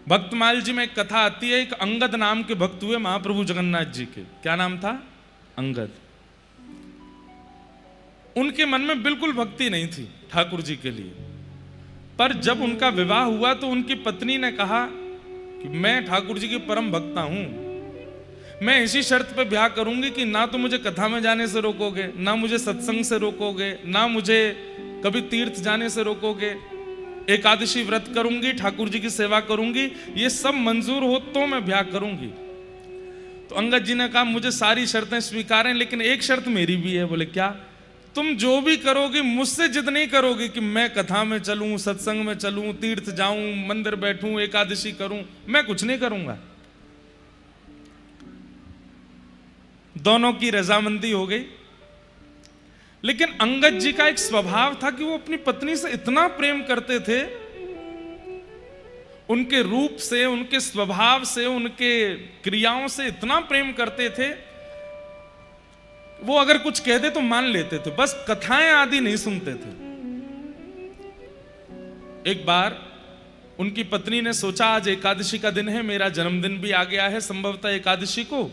भक्तमाल जी में एक कथा आती है, एक अंगद नाम के भक्त हुए महाप्रभु जगन्नाथ जी के। क्या नाम था? अंगद। उनके मन में बिल्कुल भक्ति नहीं थी ठाकुर जी के लिए, पर जब उनका विवाह हुआ तो उनकी पत्नी ने कहा कि मैं ठाकुर जी की परम भक्ता हूं, मैं इसी शर्त पे ब्याह करूंगी कि ना तो मुझे कथा में जाने से रोकोगे, ना मुझे सत्संग से रोकोगे, ना मुझे कभी तीर्थ जाने से रोकोगे, एकादशी व्रत करूंगी, ठाकुर जी की सेवा करूंगी, ये सब मंजूर हो तो मैं ब्याह करूंगी। तो अंगद जी ने कहा मुझे सारी शर्तें स्वीकार हैं, लेकिन एक शर्त मेरी भी है। बोले क्या? तुम जो भी करोगे मुझसे जिद नहीं करोगे कि मैं कथा में चलूं, सत्संग में चलूं, तीर्थ जाऊं, मंदिर बैठूं, एकादशी करूं, मैं कुछ नहीं करूंगा। दोनों की रजामंदी हो गई। लेकिन अंगद जी का एक स्वभाव था कि वो अपनी पत्नी से इतना प्रेम करते थे, उनके रूप से, उनके स्वभाव से, उनके क्रियाओं से इतना प्रेम करते थे, वो अगर कुछ कहते तो मान लेते थे, बस कथाएं आदि नहीं सुनते थे। एक बार उनकी पत्नी ने सोचा आज एकादशी का दिन है, मेरा जन्मदिन भी आ गया है संभवतः एकादशी को,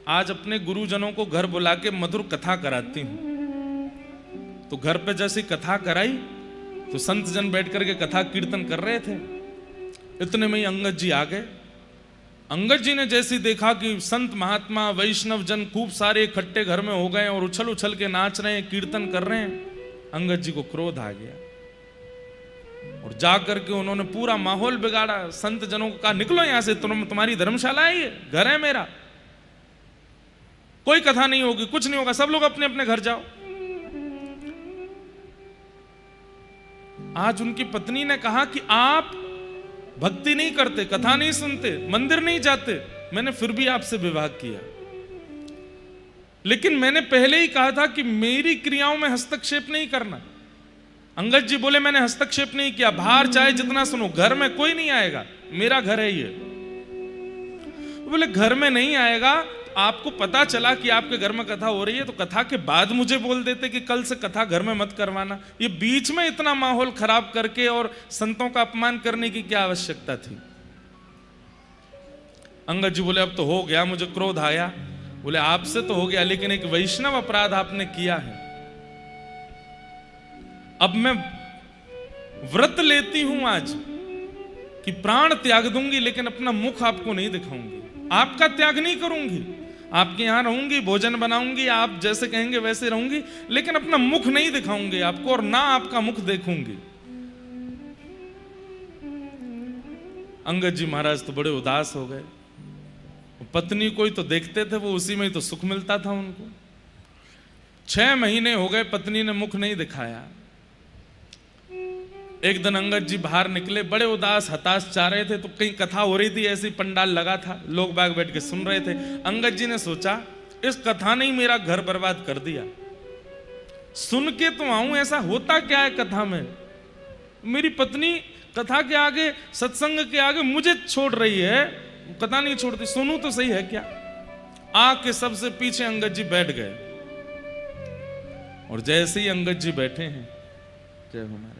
आज अपने गुरुजनों को घर बुला के मधुर कथा कराती हूं। तो घर पे जैसी कथा कराई तो संत जन बैठ करके कथा कीर्तन कर रहे थे। इतने में ही अंगद जी आ गए। अंगद जी ने जैसे देखा कि संत महात्मा वैष्णव जन खूब सारे इकट्ठे घर में हो गए और उछल उछल के नाच रहे हैं, कीर्तन कर रहे हैं, अंगद जी को क्रोध आ गया और जाकर के उन्होंने पूरा माहौल बिगाड़ा। संत जनों को कहा निकलो यहां से, तुम्हारी धर्मशाला है, ये घर है मेरा, कोई कथा नहीं होगी, कुछ नहीं होगा, सब लोग अपने अपने घर जाओ। आज उनकी पत्नी ने कहा कि आप भक्ति नहीं करते, कथा नहीं सुनते, मंदिर नहीं जाते, मैंने फिर भी आपसे विवाह किया, लेकिन मैंने पहले ही कहा था कि मेरी क्रियाओं में हस्तक्षेप नहीं करना। अंगद जी बोले मैंने हस्तक्षेप नहीं किया, बाहर चाहे जितना सुनो, घर में कोई नहीं आएगा, मेरा घर है ये। बोले घर में नहीं आएगा, आपको पता चला कि आपके घर में कथा हो रही है तो कथा के बाद मुझे बोल देते कि कल से कथा घर में मत करवाना। ये बीच में इतना माहौल खराब करके और संतों का अपमान करने की क्या आवश्यकता थी? अंगद जी बोले अब तो हो गया, मुझे क्रोध आया। बोले आपसे तो हो गया, लेकिन एक वैष्णव अपराध आपने किया है। अब मैं व्रत लेती हूं आज कि प्राण त्याग दूंगी, लेकिन अपना मुख आपको नहीं दिखाऊंगी, आपका त्याग नहीं करूंगी, आपके यहां रहूंगी, भोजन बनाऊंगी, आप जैसे कहेंगे वैसे रहूंगी, लेकिन अपना मुख नहीं दिखाऊंगी आपको और ना आपका मुख देखूंगी। अंगद जी महाराज तो बड़े उदास हो गए। पत्नी को ही तो देखते थे वो, उसी में ही तो सुख मिलता था उनको। 6 महीने हो गए पत्नी ने मुख नहीं दिखाया। एक दिन अंगद जी बाहर निकले, बड़े उदास हताश जा रहे थे, तो कहीं कथा हो रही थी, ऐसी पंडाल लगा था, लोग बाग बैठ के सुन रहे थे। अंगद जी ने सोचा इस कथा ने ही मेरा घर बर्बाद कर दिया, सुन के तो आऊं, ऐसा होता क्या है कथा में, मेरी पत्नी कथा के आगे, सत्संग के आगे मुझे छोड़ रही है, कथा नहीं छोड़ती, सुनूं तो सही है क्या। आके सबसे पीछे अंगद जी बैठ गए और जैसे ही अंगद जी बैठे हैं, जय हो महाराज,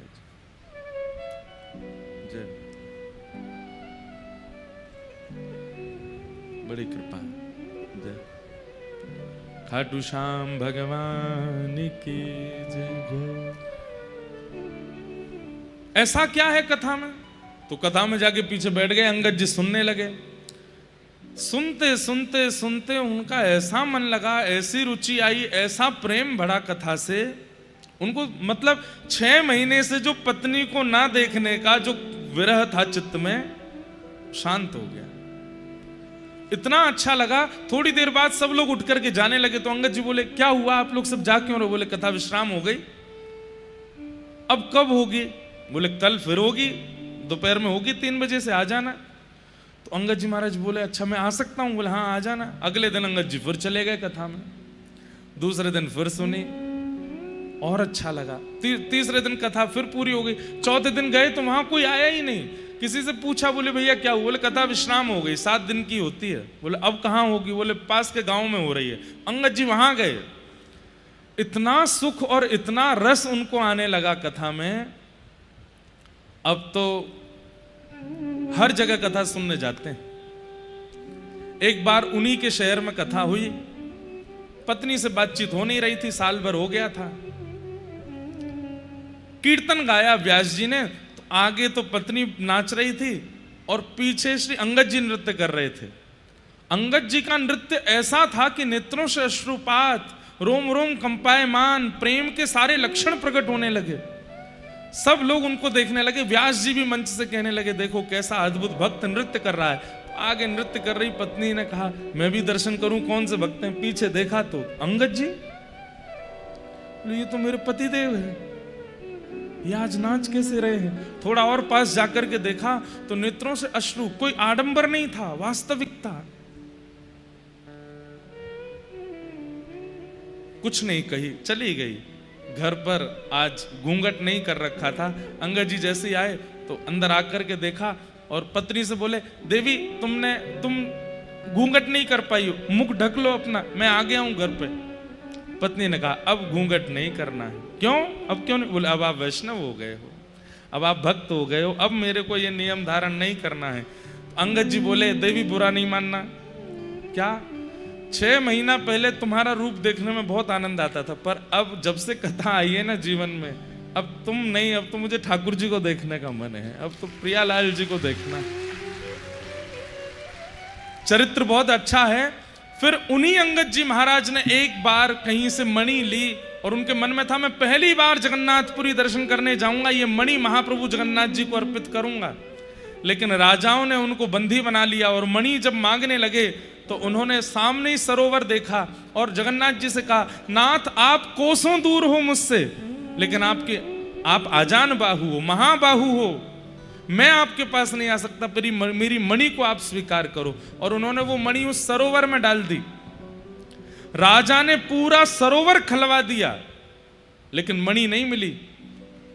बड़ी कृपा, जय खाटू श्याम भगवान की जय। ऐसा क्या है कथा में? तो कथा में जाके पीछे बैठ गए, अंगद जी सुनने लगे। सुनते सुनते सुनते उनका ऐसा मन लगा, ऐसी रुचि आई, ऐसा प्रेम बढ़ा कथा से उनको, मतलब 6 महीने से जो पत्नी को ना देखने का जो विरह था चित्त में, शांत हो गया। इतना अच्छा लगा। थोड़ी देर बाद सब लोग उठ करके जाने लगे, तो अंगद जी बोले क्या हुआ, आप लोग सब जा क्यों रहे? बोले कथा विश्राम हो गई। अब कब होगी? बोले कल फिर होगी, दोपहर में होगी, 3 बजे से आ जाना। तो अंगद जी महाराज बोले अच्छा मैं आ सकता हूं? बोले हाँ आ जाना। अगले दिन अंगद जी फिर चले गए कथा में, दूसरे दिन फिर सुनी और अच्छा लगा, तीसरे दिन कथा फिर पूरी हो गई। चौथे दिन गए तो वहां कोई आया ही नहीं। किसी से पूछा, बोले भैया क्या हुआ? बोले कथा विश्राम हो गई, 7 दिन की होती है। बोले अब कहाँ होगी? बोले पास के गांव में हो रही है। अंगद जी वहां गए, इतना सुख और इतना रस उनको आने लगा कथा में। अब तो हर जगह कथा सुनने जाते हैं। एक बार उन्हीं के शहर में कथा हुई, पत्नी से बातचीत हो नहीं रही थी, साल भर हो गया था। कीर्तन गाया व्यास जी ने, तो आगे तो पत्नी नाच रही थी और पीछे श्री अंगद जी नृत्य कर रहे थे। अंगद जी का नृत्य ऐसा था कि नेत्रों से अश्रुपात, रोम रोम कंपायमान, प्रेम के सारे लक्षण प्रकट होने लगे। सब लोग उनको देखने लगे। व्यास जी भी मंच से कहने लगे, देखो कैसा अद्भुत भक्त नृत्य कर रहा है। आगे नृत्य कर रही पत्नी ने कहा, मैं भी दर्शन करूं, कौन से भक्त हैं। पीछे देखा तो अंगद जी, ये तो मेरे पति देव है, ये आज नाच कैसे रहे हैं। थोड़ा और पास जाकर के देखा तो नेत्रों से अश्रु, कोई आडंबर नहीं था, वास्तविकता। कुछ नहीं कही, चली गई। घर पर आज घूंघट नहीं कर रखा था। अंगद जी जैसे ही आए तो अंदर आकर के देखा और पत्नी से बोले, देवी तुम घूंघट नहीं कर पाई हो, मुख ढक लो अपना, मैं आ गया हूं घर पे। पत्नी ने कहा, अब घूंघट नहीं करना है। क्यों? अब क्यों नहीं? बोले, अब आप वैष्णव हो गए हो, अब आप भक्त हो गए हो, अब मेरे को ये नियम धारण नहीं करना है। अंगद जी बोले, देवी बुरा नहीं मानना। क्या? 6 महीना पहले तुम्हारा रूप देखने में बहुत आनंद आता था, पर अब जब से कथा आई है ना जीवन में, अब तुम नहीं, अब तो मुझे ठाकुर जी को देखने का मन है, अब तो प्रियालाल जी को देखना। चरित्र बहुत अच्छा है। फिर उन्हीं अंगद जी महाराज ने एक बार कहीं से मणि ली और उनके मन में था, मैं पहली बार जगन्नाथपुरी दर्शन करने जाऊंगा, ये मणि महाप्रभु जगन्नाथ जी को अर्पित करूंगा। लेकिन राजाओं ने उनको बंदी बना लिया और मणि जब मांगने लगे तो उन्होंने सामने ही सरोवर देखा और जगन्नाथ जी से कहा, नाथ आप कोसों दूर हो मुझसे, लेकिन आप आजान बाहु हो, महाबाहु हो, मैं आपके पास नहीं आ सकता, मेरी मणि को आप स्वीकार करो। और उन्होंने वो मणि उस सरोवर में डाल दी। राजा ने पूरा सरोवर खलवा दिया, लेकिन मणि नहीं मिली।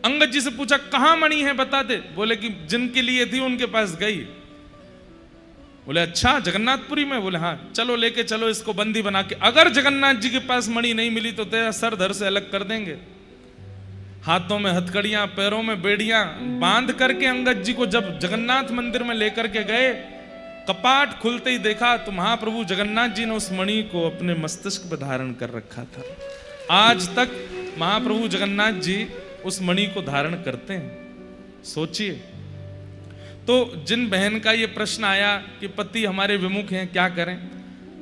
अंगद जी से पूछा, कहां मणि है बता दे। बोले कि जिनके लिए थी उनके पास गई। बोले, अच्छा जगन्नाथपुरी में? बोले, हाँ, चलो लेके चलो इसको बंदी बना के, अगर जगन्नाथ जी के पास मणि नहीं मिली तो तेरा सर धड़ से अलग कर देंगे। हाथों में हथकड़ियां, पैरों में बेड़ियां बांध करके अंगद जी को जब जगन्नाथ मंदिर में लेकर के गए, कपाट खुलते ही देखा तो महाप्रभु जगन्नाथ जी ने उस मणि को अपने मस्तिष्क पर धारण कर रखा था। आज तक महाप्रभु जगन्नाथ जी उस मणि को धारण करते हैं। सोचिए। तो जिन बहन का ये प्रश्न आया कि पति हमारे विमुख हैं, क्या करें?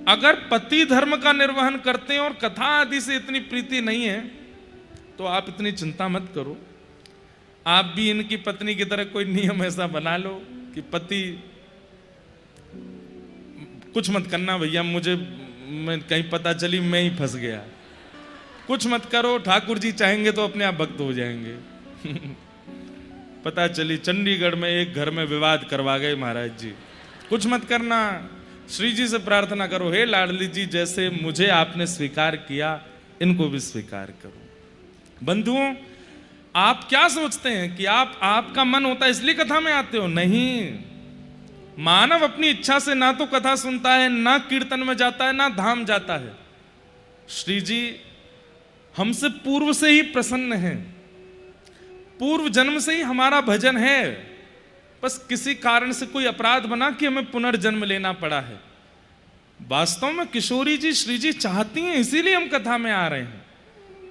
अगर पति धर्म का निर्वहन करते हैं और कथा आदि से इतनी प्रीति नहीं है तो आप इतनी चिंता मत करो। आप भी इनकी पत्नी की तरह कोई नियम ऐसा बना लो कि पति, कुछ मत करना भैया, मैं कहीं पता चली मैं ही फंस गया, कुछ मत करो, ठाकुर जी चाहेंगे तो अपने आप भक्त हो जाएंगे। पता चली चंडीगढ़ में एक घर में विवाद करवा गए महाराज जी। कुछ मत करना, श्री जी से प्रार्थना करो, हे लाडली जी, जैसे मुझे आपने स्वीकार किया इनको भी स्वीकार करो। बंधुओं, आप क्या सोचते हैं कि आपका मन होता है इसलिए कथा में आते हो? नहीं। मानव अपनी इच्छा से ना तो कथा सुनता है, ना कीर्तन में जाता है, ना धाम जाता है। श्री जी हमसे पूर्व से ही प्रसन्न हैं, पूर्व जन्म से ही हमारा भजन है, बस किसी कारण से कोई अपराध बना कि हमें पुनर्जन्म लेना पड़ा है। वास्तव में किशोरी जी, श्री जी चाहती हैं, इसीलिए हम कथा में आ रहे हैं।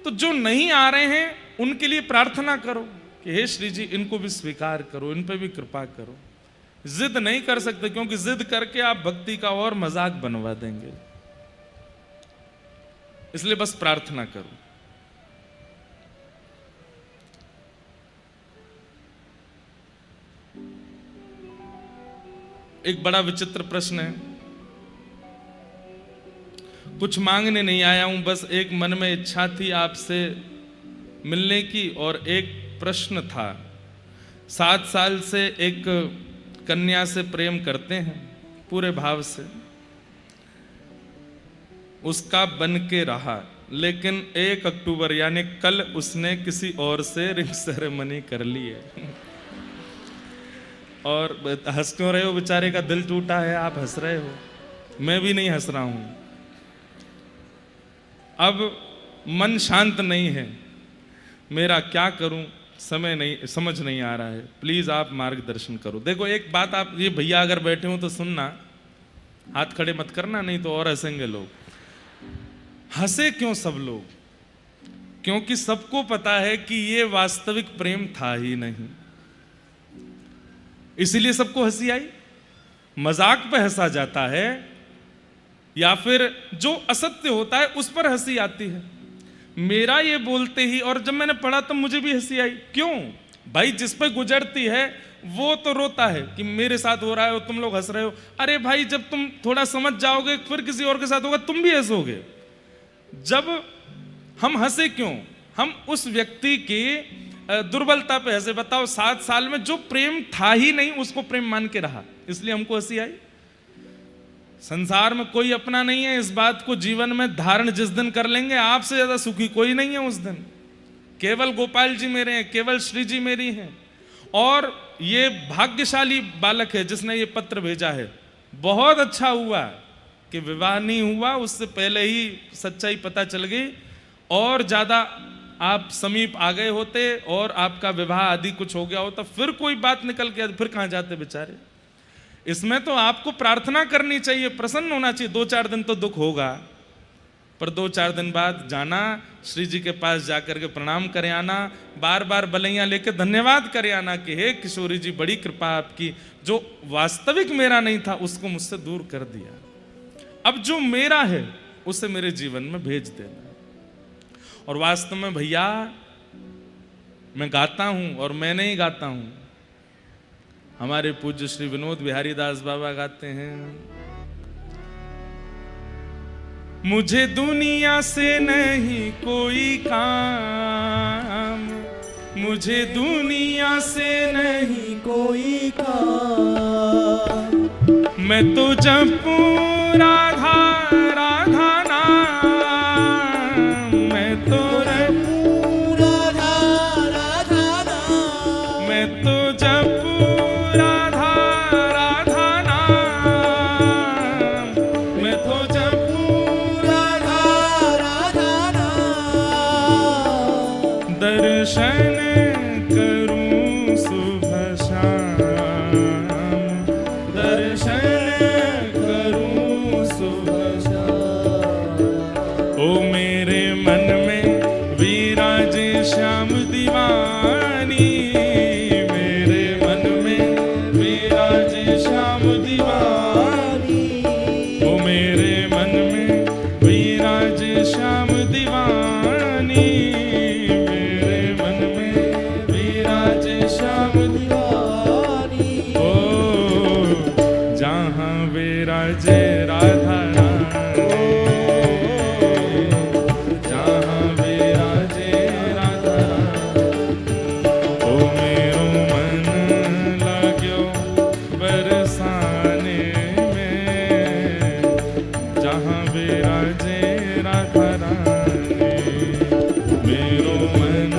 तो जो नहीं आ रहे हैं उनके लिए प्रार्थना करो कि हे श्री जी, इनको भी स्वीकार करो, इन पे भी कृपा करो। जिद नहीं कर सकते, क्योंकि जिद करके आप भक्ति का और मजाक बनवा देंगे। इसलिए बस प्रार्थना करो। एक बड़ा विचित्र प्रश्न है। कुछ मांगने नहीं आया हूं, बस एक मन में इच्छा थी आपसे मिलने की और एक प्रश्न था। 7 साल से एक कन्या से प्रेम करते हैं पूरे भाव से, उसका बन के रहा, लेकिन 1 अक्टूबर यानी कल उसने किसी और से रिंग सेरेमनी कर ली है। और हंस क्यों रहे हो? बेचारे का दिल टूटा है, आप हंस रहे हो, मैं भी नहीं हंस रहा हूं। अब मन शांत नहीं है, मेरा क्या करूं? समय नहीं, समझ नहीं आ रहा है, प्लीज आप मार्गदर्शन करो। देखो एक बात, आप ये भैया अगर बैठे हो तो सुनना, हाथ खड़े मत करना नहीं तो और हंसेंगे लोग। हंसे क्यों सब लोग? क्योंकि सबको पता है कि ये वास्तविक प्रेम था ही नहीं, इसलिए सबको हंसी आई। मजाक पे हंसा जाता है या फिर जो असत्य होता है उस पर हंसी आती है। मेरा ये बोलते ही, और जब मैंने पढ़ा तब मुझे भी हंसी आई। क्यों भाई? जिस पे गुजरती है वो तो रोता है कि मेरे साथ हो रहा है और तुम लोग हंस रहे हो। अरे भाई, जब तुम थोड़ा समझ जाओगे फिर किसी और के साथ होगा, तुम भी हंसोगे। जब हम हंसे क्यों? हम उस व्यक्ति की दुर्बलता पे हंसे। बताओ 7 साल में जो प्रेम था ही नहीं उसको प्रेम मान के रहा, इसलिए हमको हंसी आई। संसार में कोई अपना नहीं है, इस बात को जीवन में धारण जिस दिन कर लेंगे, आपसे ज्यादा सुखी कोई नहीं है उस दिन। केवल गोपाल जी मेरे हैं, केवल श्री जी मेरी हैं। और ये भाग्यशाली बालक है जिसने ये पत्र भेजा है। बहुत अच्छा हुआ कि विवाह नहीं हुआ, उससे पहले ही सच्चाई पता चल गई, और ज्यादा आप समीप आ गए होते और आपका विवाह आदि कुछ हो गया होता, फिर कोई बात निकल के फिर कहां जाते बेचारे। इसमें तो आपको प्रार्थना करनी चाहिए, प्रसन्न होना चाहिए। 2-4 दिन तो दुख होगा, पर 2-4 दिन बाद जाना, श्री जी के पास जाकर के प्रणाम करे आना, बार बार बलैया लेके धन्यवाद करे आना कि हे किशोरी जी, बड़ी कृपा आपकी, जो वास्तविक मेरा नहीं था उसको मुझसे दूर कर दिया, अब जो मेरा है उसे मेरे जीवन में भेज देना। और वास्तव में भैया मैं गाता हूं, और मैं नहीं गाता हूं, हमारे पूज्य श्री विनोद बिहारी दास बाबा गाते हैं। मुझे दुनिया से नहीं कोई काम, मुझे दुनिया से नहीं कोई काम, मैं तो जपूं राधा राधा नाम, मैं तो जपूं राधा राधा नाम, मैं तो जपूं राधा राधा नाम, मैं तो जपूं राधा राधा नाम, दर्शन करूं सुबह शाम, दर्शन करूं सुबह शाम। ओ मेरे मन में विराजे श्याम दीवानी, मेरे मन में विराजे श्याम दीवानी, ओ मेरे मन में विराजे श्याम दीवानी, मेरे मन में विराजे श्याम दीवानी। ओ जहाँ विराजे राधा रानी, जहाँ विराजे राधा रानी, ओ मेरो मन लाग्यो बरसाने में, जहाँ विराजे राधा रानी, मेरो मन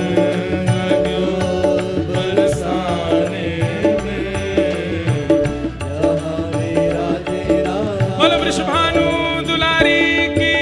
लाग्यो बरसाने में, जहाँ विराजे राधा। बोलो वृषभानु दुलारी की।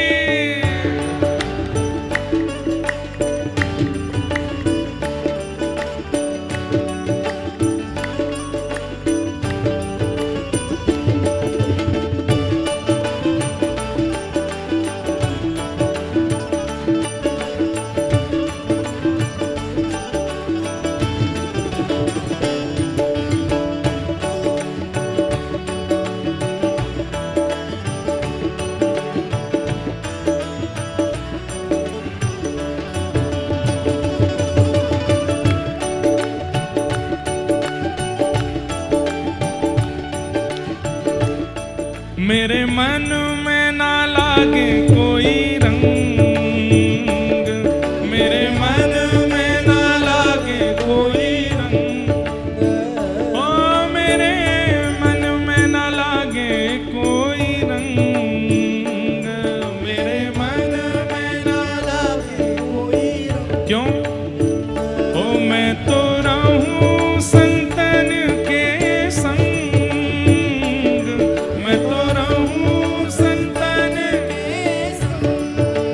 मेरे मन में ना लागे कोई रंग, मेरे मन में ना लागे कोई रंग, ओ मेरे मन में ना लागे कोई रंग, मेरे मन में ना लागे कोई रंग। क्यों? ओ मैं तो रहूं संतन के संग, मैं तो रहूं संतन के संग,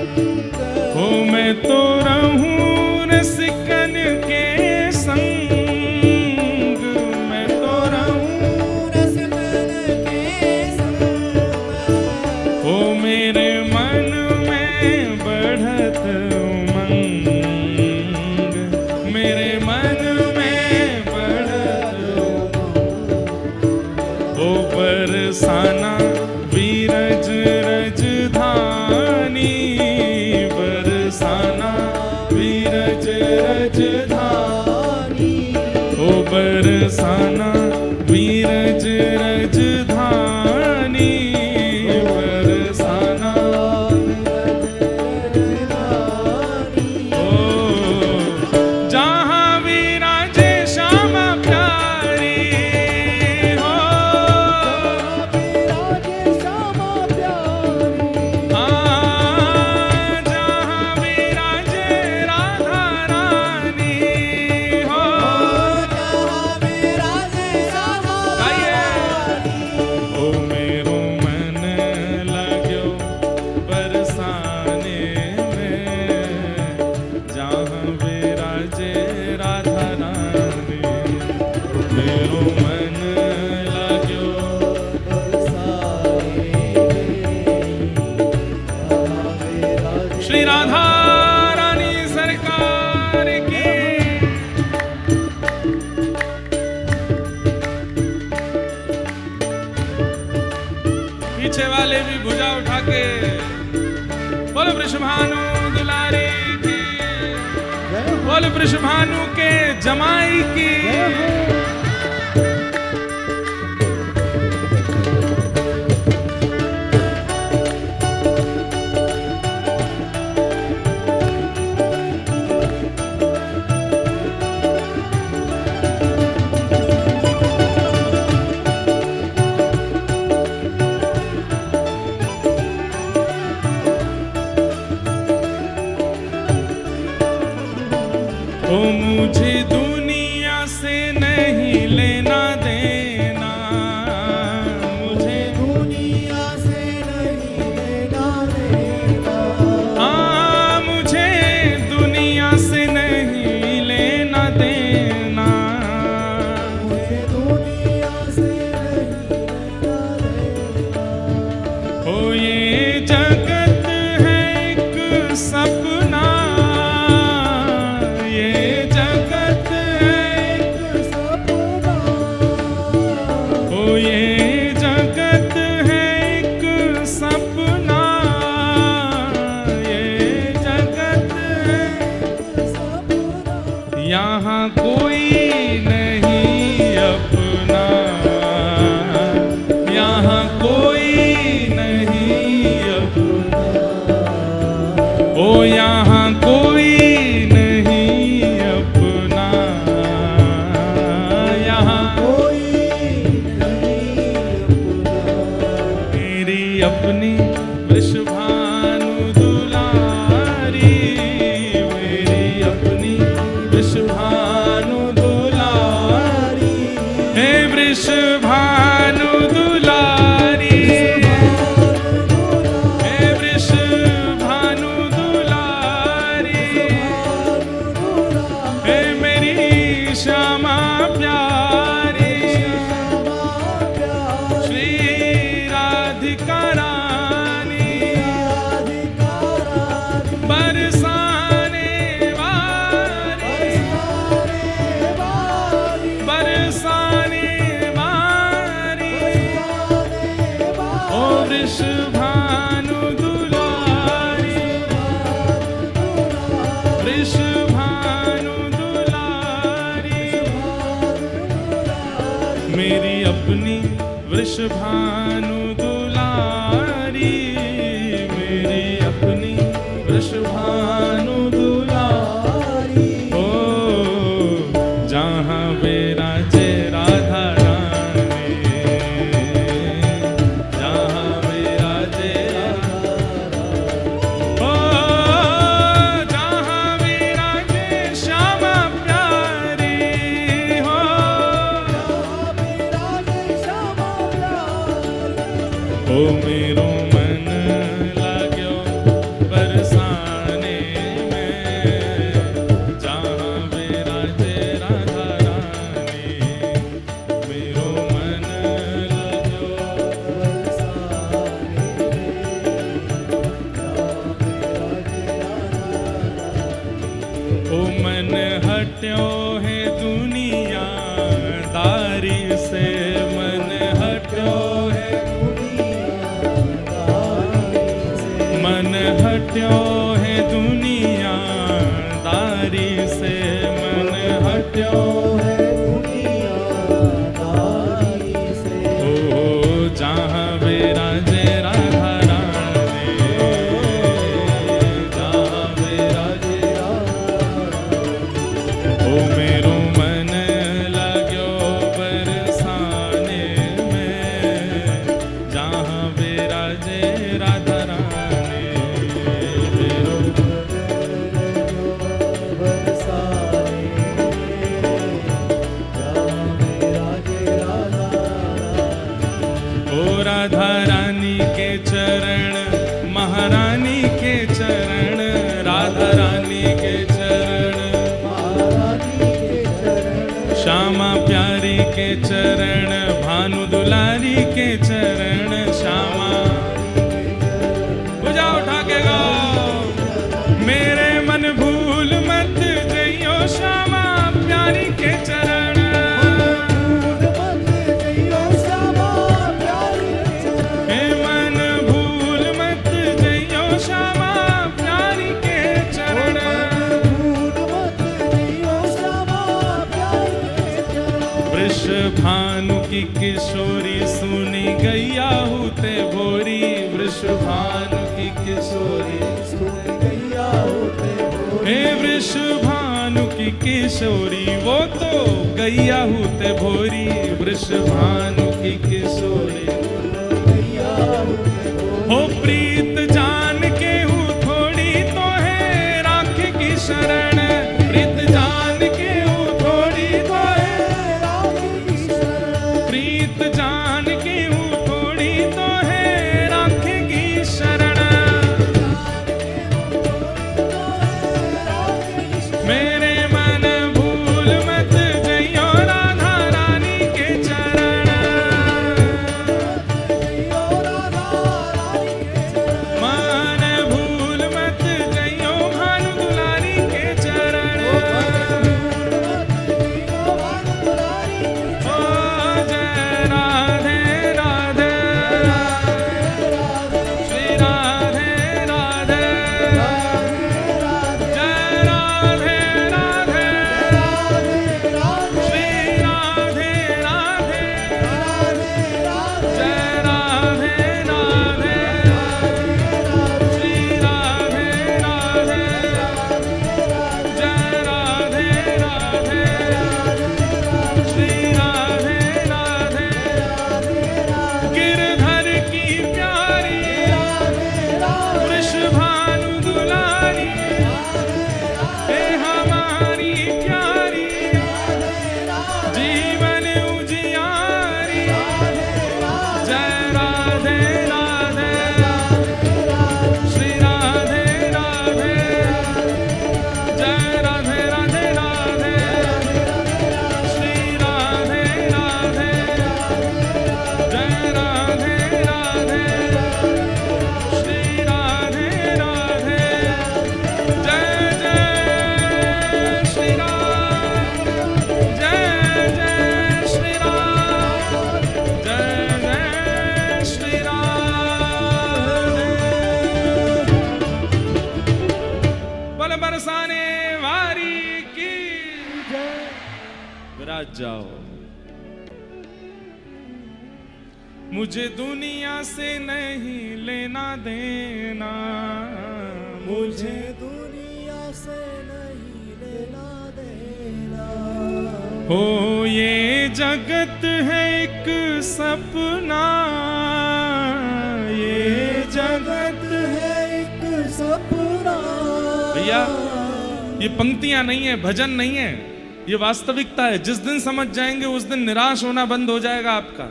ओ बरसाना बीरज रजधानी, बरसाना बीरज रजधानी, ओ बरसाना बीरज रजधानी, बरसाना ओ जहाँ विराजे श्यामा प्यारी हो, जहाँ विराजे राधा रानी हो, ओ मेरो मन लाग्यो बरसाने में, जहाँ विराजे राधा रानी, मेरो मन लाग्यो श्री राधा रानी सरकार की। पीछे वाले भी भुजा उठा के बोलो वृषभानु दुलारी की, बोलो वृषभानु के जमाई की। ओ मुझे दुनिया से नहीं लेना देना, मुझे दुनिया से नहीं लेना देना, हाँ मुझे दुनिया से नहीं लेना देना, मुझे दुनिया से नहीं लेना देना। ओ ये जगत है एक सपना, ये जगत है एक सपना, ओ ये जगत है एक सपना, ये जगत है सपना, यहाँ कोई नहीं अपना, यहाँ कोई नहीं अपना, ओ यहाँ कोई नहीं अपना, यहाँ कोई नहीं अपना। मेरी अपनी वृषभानु दुलारी, मेरी अपनी वृषभानु दुलारी, हे वृषभानु दुलारी, हे वृषभानु दुलारी, हे मेरी श्यामा प्यारी, श्री राधिका रानी, बरसाने वाली, बरसाने वाली, ओ वृषभानु दुलारी, वृषभानु दुलारी, मेरी अपनी वृषभानु दुलारी, मेरी अपनी वृषभानु दुलारी, ओ जहाँ विराजे राधा रानी, जहाँ विराजे राधा रानी, ओ जहाँ विराजे श्यामा प्यारी हो, ओ मेरो मन लाग्यो बरसाने में, जहाँ विराजे राधा रानी, मेरो मन लाग्यो ओ मन हट्यो है दुनिया दारी से, मन हट हट्यो है दुनियादारी से, मन हट्यो है दुनियादारी से। ओ जहाँ विराजे राधा रानी, जहाँ विराजे ओ मेरो मन लाग्यो बरसाने में, जहाँ विराजे राधा रानी। मेरो बरसाने जहाँ विराजे राधा रानी। ओ राधा रानी के चरण, महारानी के चरण, राधा रानी के चरण, महारानी के चरण, श्यामा प्यारी के चरण, भानु दुलारी के चरण, श्यामा भुजा उठा के गाओ। मेरे मन भूल मत जइयो श्यामा प्यारी के चरण, फूल मत जइयो श्यामा प्यारी के चरण। हे मन भूल मत जइयो श्यामा प्यारी के चरण। फूल मत जइयो श्यामा प्यारी के चरण। वृषभानु की किशोरी सुनी गैया होते भोरी, वृषभानु की किशोरी, सुन गैया होते भोरे। हे वृषभानु की किशोरी, वो तो गैया होते भोरी, वृषभानु की किशोरी। गैया होते भोरे। हो प्रीत जान के हूँ थोड़ी तो है राख की शरण, प्रीत जान के हूँ थोड़ी तो है, प्रीत जान के हूँ थोड़ी तो है राख की शरण। मेरे मन भूल मत जइयो राधा रानी के चरण, मन भूल मत जइयो भानु दुलारी के चरण। ओ जय राधे राधे, श्री राधे राधे, जय राधे राधे, श्री राधे राधे, जय राधे राधे, श्री राधे राधे, जय राधे राधे, श्री राधे राधे। गिरधर की प्यारी, वृषभानु दुलारी, हे हमारी प्यारी, जीवन उजियारी, जय राधे राधे, श्री राधे राधे, जय राधे राधे राधे, श्री राधे राधे, जय राधे राधे, श्री राधे राधे, जय जय श्री राम, जय जय श्री राम, जय जय श्री राम। बल बरसाने वारी की विराज जाओ। मुझे दुनिया से नहीं लेना देना, मुझे दुनिया से नहीं लेना देना। हो ये जगत है एक सपना, ये जगत है एक सपना। भैया ये पंक्तियां नहीं है, भजन नहीं है, ये वास्तविकता है। जिस दिन समझ जाएंगे उस दिन निराश होना बंद हो जाएगा आपका।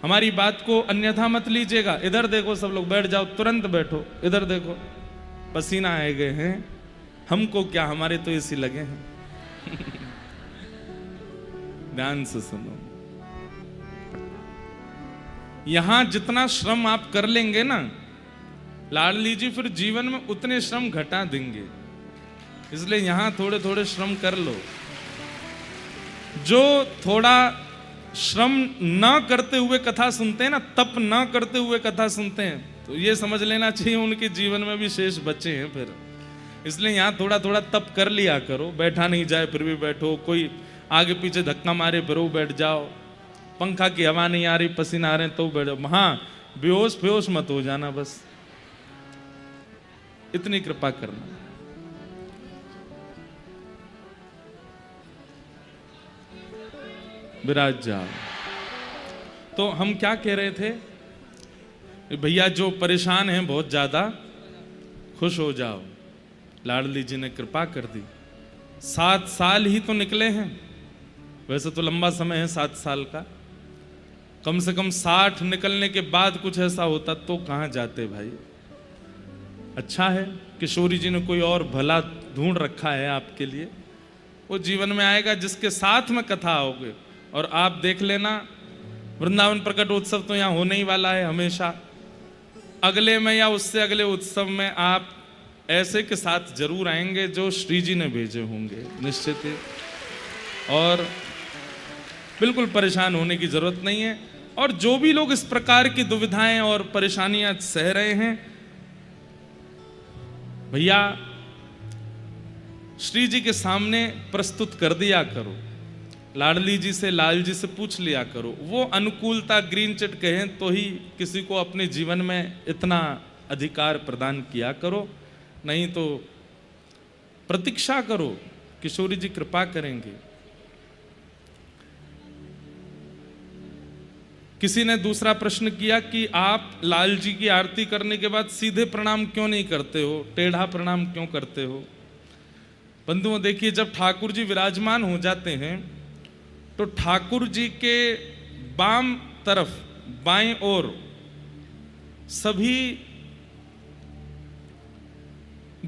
हमारी बात को अन्यथा मत लीजिएगा। इधर देखो, सब लोग बैठ जाओ, तुरंत बैठो। इधर देखो, पसीना आए गए हैं, हमको क्या, हमारे तो एसी लगे हैं। ध्यान से सुनो, यहां जितना श्रम आप कर लेंगे ना लाडली जी, फिर जीवन में उतने श्रम घटा देंगे। इसलिए यहां थोड़े थोड़े श्रम कर लो। जो थोड़ा श्रम ना करते हुए कथा सुनते हैं ना, तप ना करते हुए कथा सुनते हैं, तो ये समझ लेना चाहिए उनके जीवन में भी शेष बचे हैं फिर। इसलिए यहाँ थोड़ा थोड़ा तप कर लिया करो, बैठा नहीं जाए फिर भी बैठो, कोई आगे पीछे धक्का मारे फिर वो बैठ जाओ, पंखा की हवा नहीं आ रही पसीना आ रहे तो बैठ जाओ। हाँ, बेहोश बेहोश मत हो जाना, बस इतनी कृपा करना। विराज जाओ। तो हम क्या कह रहे थे, भैया जो परेशान हैं बहुत ज्यादा, खुश हो जाओ, लाडली जी ने कृपा कर दी। 7 साल ही तो निकले हैं, वैसे तो लंबा समय है 7 साल का, कम से कम 60 निकलने के बाद कुछ ऐसा होता तो कहाँ जाते भाई। अच्छा है किशोरी जी ने कोई और भला ढूंढ रखा है आपके लिए, वो जीवन में आएगा जिसके साथ में कथा आओगे। और आप देख लेना, वृंदावन प्रकट उत्सव तो यहाँ होने ही वाला है हमेशा, अगले में या उससे अगले उत्सव में आप ऐसे के साथ जरूर आएंगे जो श्री जी ने भेजे होंगे, निश्चित ही। और बिल्कुल परेशान होने की जरूरत नहीं है। और जो भी लोग इस प्रकार की दुविधाएं और परेशानियां सह रहे हैं, भैया श्री जी के सामने प्रस्तुत कर दिया करो, लाडली जी से लाल जी से पूछ लिया करो। वो अनुकूलता ग्रीन चिट कहें तो ही किसी को अपने जीवन में इतना अधिकार प्रदान किया करो, नहीं तो प्रतीक्षा करो, किशोरी जी कृपा करेंगे। किसी ने दूसरा प्रश्न किया कि आप लाल जी की आरती करने के बाद सीधे प्रणाम क्यों नहीं करते हो, टेढ़ा प्रणाम क्यों करते हो। बंधुओं देखिए, जब ठाकुर जी विराजमान हो जाते हैं तो ठाकुर जी के बाम तरफ बाएं ओर सभी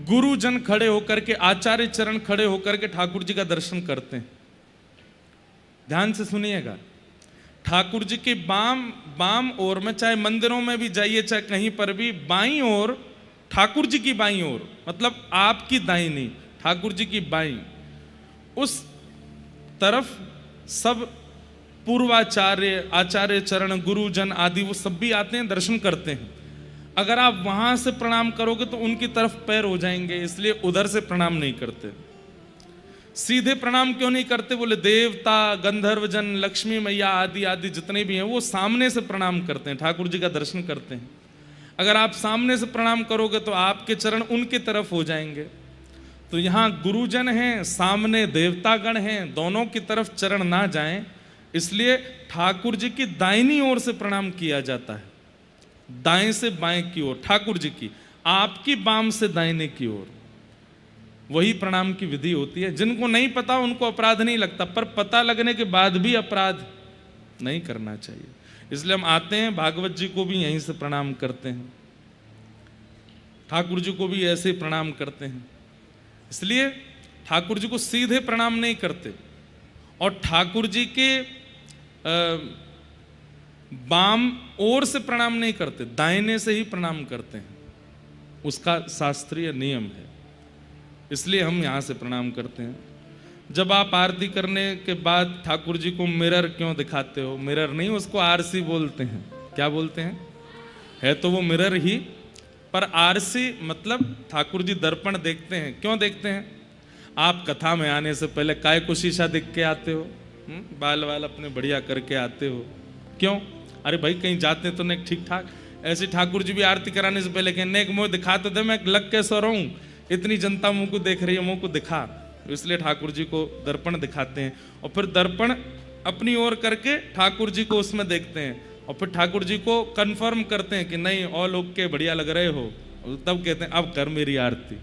गुरुजन खड़े होकर के, आचार्य चरण खड़े होकर के ठाकुर जी का दर्शन करते हैं। ध्यान से सुनिएगा, ठाकुर जी के बाम ओर में, चाहे मंदिरों में भी जाइए चाहे कहीं पर भी, बाईं ओर ठाकुर जी की बाईं ओर, मतलब आपकी दाहिनी, ठाकुर जी की बाईं, उस तरफ सब पूर्वाचार्य, आचार्य चरण, गुरुजन आदि वो सब भी आते हैं, दर्शन करते हैं। अगर आप वहां से प्रणाम करोगे तो उनकी तरफ पैर हो जाएंगे, इसलिए उधर से प्रणाम नहीं करते। सीधे प्रणाम क्यों नहीं करते, बोले देवता, गंधर्वजन, लक्ष्मी मैया आदि आदि जितने भी हैं वो सामने से प्रणाम करते हैं, ठाकुर जी का दर्शन करते हैं। अगर आप सामने से प्रणाम करोगे तो आपके चरण उनकी तरफ हो जाएंगे। तो यहाँ गुरुजन हैं, सामने देवतागण हैं, दोनों की तरफ चरण ना जाएं, इसलिए ठाकुर जी की दाहिनी ओर से प्रणाम किया जाता है, दाएं से बाएं की ओर ठाकुर जी की, आपकी बाम से दाहिने की ओर, वही प्रणाम की विधि होती है। जिनको नहीं पता उनको अपराध नहीं लगता, पर पता लगने के बाद भी अपराध नहीं करना चाहिए। इसलिए हम आते हैं, भागवत जी को भी यहीं से प्रणाम करते हैं, ठाकुर जी को भी ऐसे ही प्रणाम करते हैं। इसलिए ठाकुर जी को सीधे प्रणाम नहीं करते, और ठाकुर जी के बाम ओर से प्रणाम नहीं करते, दाहिने से ही प्रणाम करते हैं, उसका शास्त्रीय नियम है, इसलिए हम यहाँ से प्रणाम करते हैं। जब आप आरती करने के बाद ठाकुर जी को मिरर क्यों दिखाते हो, मिरर नहीं, उसको आरसी बोलते हैं। क्या बोलते हैं, है तो वो मिरर ही, पर आरसी मतलब ठाकुर जी दर्पण देखते हैं। क्यों देखते हैं, आप कथा में आने से पहले काय को शीशा देख के आते हो, बाल वाल अपने बढ़िया करके आते हो, क्यों, अरे भाई कहीं जाते तो नहीं ठीक ठाक। ऐसे ठाकुर जी भी आरती कराने से पहले कहने एक मुँह दिखाते थे, मैं लग कैसे रहूं, इतनी जनता मुंह को देख रही है, मुंह को दिखा, इसलिए ठाकुर जी को दर्पण दिखाते हैं। और फिर दर्पण अपनी ओर करके ठाकुर जी को उसमें देखते हैं, और फिर ठाकुर जी को कंफर्म करते हैं कि नहीं और लोग के बढ़िया लग रहे हो, तब कहते हैं अब कर मेरी आरती।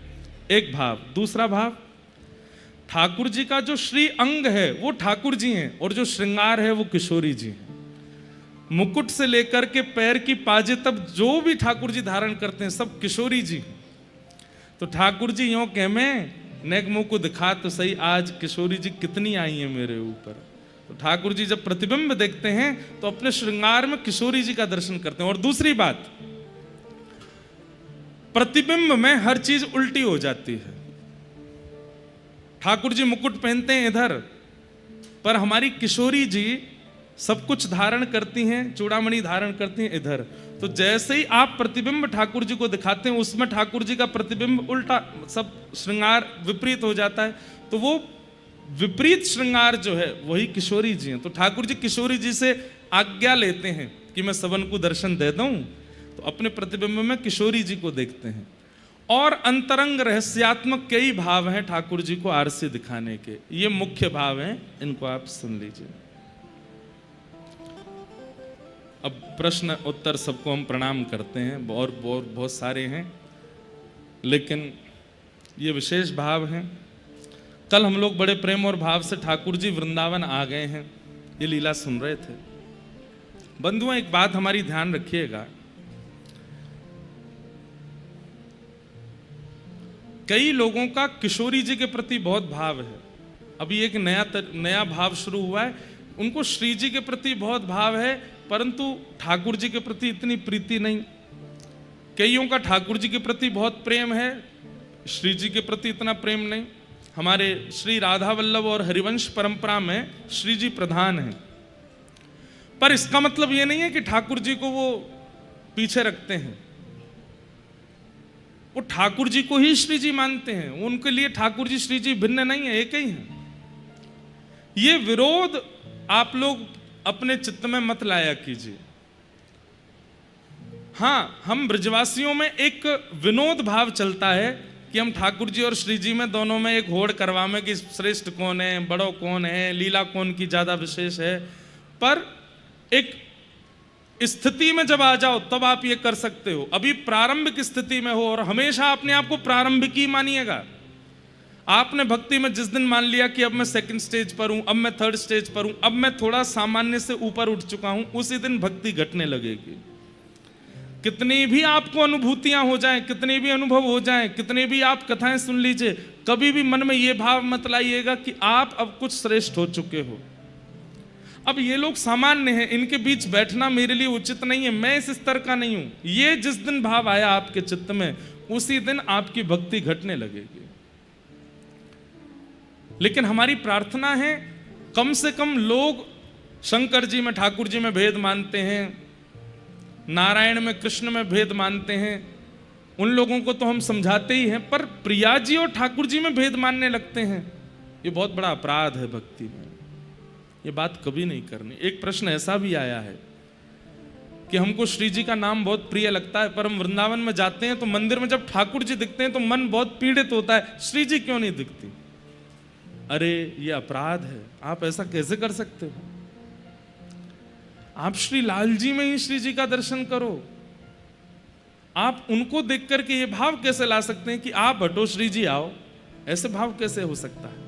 एक भाव। दूसरा भाव, ठाकुर जी का जो श्री अंग है वो ठाकुर जी हैं, और जो श्रृंगार है वो किशोरी जी हैं। मुकुट से लेकर के पैर की पाजे तब जो भी ठाकुर जी धारण करते हैं सब किशोरी जी। तो ठाकुर जी यूं कह, मैं नेक मुंह को दिखा तो सही, आज किशोरी जी कितनी आई हैं मेरे ऊपर। तो ठाकुर जी जब प्रतिबिंब देखते हैं तो अपने श्रृंगार में किशोरी जी का दर्शन करते हैं। और दूसरी बात, प्रतिबिंब में हर चीज उल्टी हो जाती है। ठाकुर जी मुकुट पहनते हैं इधर, पर हमारी किशोरी जी सब कुछ धारण करती हैं, चूड़ामणि धारण करती हैं इधर। तो जैसे ही आप प्रतिबिंब ठाकुर जी को दिखाते हैं, उसमें ठाकुर जी का प्रतिबिंब उल्टा, सब श्रृंगार विपरीत हो जाता है। तो वो विपरीत श्रृंगार जो है वही किशोरी जी हैं। तो ठाकुर जी किशोरी जी से आज्ञा लेते हैं कि मैं सबन को दर्शन दे दूं, तो अपने प्रतिबिंब में किशोरी जी को देखते हैं। और अंतरंग रहस्यात्मक कई भाव हैं ठाकुर जी को आरसी दिखाने के, ये मुख्य भाव हैं, इनको आप सुन लीजिए। अब प्रश्न उत्तर सबको हम प्रणाम करते हैं, और बहुत सारे हैं, लेकिन ये विशेष भाव हैं। कल हम लोग बड़े प्रेम और भाव से ठाकुर जी वृंदावन आ गए हैं, ये लीला सुन रहे थे। बंधुओं, एक बात हमारी ध्यान रखिएगा, कई लोगों का किशोरी जी के प्रति बहुत भाव है। अभी एक नया भाव शुरू हुआ है, उनको श्री जी के प्रति बहुत भाव है, परंतु ठाकुर जी के प्रति इतनी प्रीति नहीं। कईयों का ठाकुर जी के प्रति बहुत प्रेम है, श्री जी के प्रति इतना प्रेम नहीं। हमारे श्री राधा वल्लभ और हरिवंश परंपरा में श्री जी प्रधान हैं, पर इसका मतलब ये नहीं है कि ठाकुर जी को वो पीछे रखते हैं। वो ठाकुर जी को ही श्री जी मानते हैं, उनके लिए ठाकुर जी श्री जी भिन्न नहीं है, एक ही है। ये विरोध आप लोग अपने चित्त में मत लाया कीजिए। हाँ, हम ब्रजवासियों में एक विनोद भाव चलता है कि हम ठाकुर जी और श्री जी में दोनों में एक होड़ करवाएं कि श्रेष्ठ कौन है, बड़ो कौन है, लीला कौन की ज्यादा विशेष है। पर एक स्थिति में जब आ जाओ तब आप ये कर सकते हो। अभी प्रारंभिक स्थिति में हो, और हमेशा अपने आप को प्रारंभिक ही मानिएगा। आपने भक्ति में जिस दिन मान लिया कि अब मैं सेकंड स्टेज पर हूं, अब मैं थर्ड स्टेज पर हूं, अब मैं थोड़ा सामान्य से ऊपर उठ चुका हूं, उसी दिन भक्ति घटने लगेगी। कितनी भी आपको अनुभूतियां हो जाएं, कितने भी अनुभव हो जाएं, कितने भी आप कथाएं सुन लीजिए, कभी भी मन में यह भाव मत लाइएगा कि आप अब कुछ श्रेष्ठ हो चुके हो। अब ये लोग सामान्य हैं, इनके बीच बैठना मेरे लिए उचित नहीं है, मैं इस स्तर का नहीं हूं। ये जिस दिन भाव आया आपके चित्त में, उसी दिन आपकी भक्ति घटने लगेगी। लेकिन हमारी प्रार्थना है, कम से कम लोग शंकर जी में ठाकुर जी में भेद मानते हैं, नारायण में कृष्ण में भेद मानते हैं, उन लोगों को तो हम समझाते ही हैं, पर प्रिया जी और ठाकुर जी में भेद मानने लगते हैं। ये बहुत बड़ा अपराध है भक्ति में, ये बात कभी नहीं करनी। एक प्रश्न ऐसा भी आया है कि हमको श्री जी का नाम बहुत प्रिय लगता है, पर हम वृंदावन में जाते हैं तो मंदिर में जब ठाकुर जी दिखते हैं तो मन बहुत पीड़ित होता है, श्री जी क्यों नहीं दिखती। अरे ये अपराध है, आप ऐसा कैसे कर सकते हो। आप श्री लाल जी में ही श्री जी का दर्शन करो। आप उनको देख करके ये भाव कैसे ला सकते हैं कि आप हटो श्री जी आओ, ऐसे भाव कैसे हो सकता है।